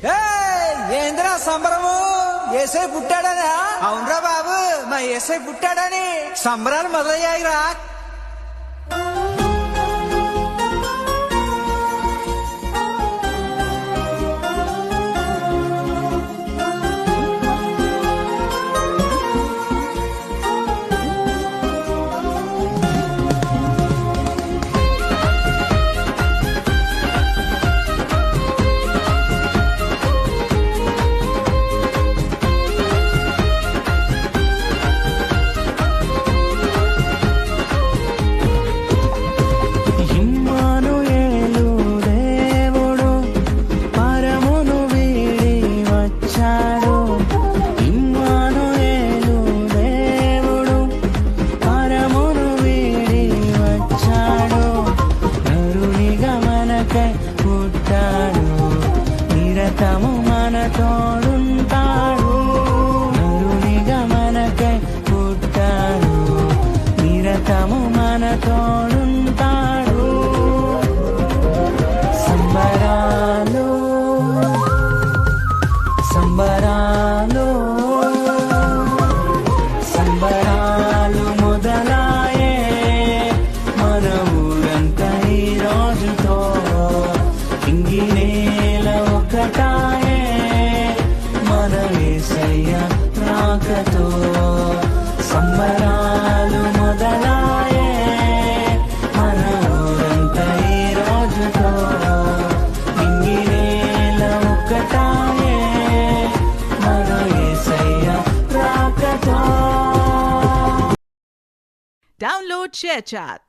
ఏంద్రా సంబరము? ఏసై పుట్టాడనా? అవునరా బాబు, మా ఏసై పుట్టాడని సంబరాలు మొదలయ్యాయిరా. పుట్టాడు నిరతము మన తోడుంటాడు. నరునిగా మనకై పుట్టాడు నిరతము మన తోడుంటాడు. సంబరాలు సంబరాలు సంబరాలు మొదలాయే మన ఊరంతా ఈ రోజుతో. ఇంగినేల ఒకటాయే మన యేసయ్య రాకతో. సంబరాలు మొదలాయే మన ఊరంతా ఈ రోజుతో. ఇంగినేల ఒకటాయే మన యేసయ్య రాకతో. Download ShareChat.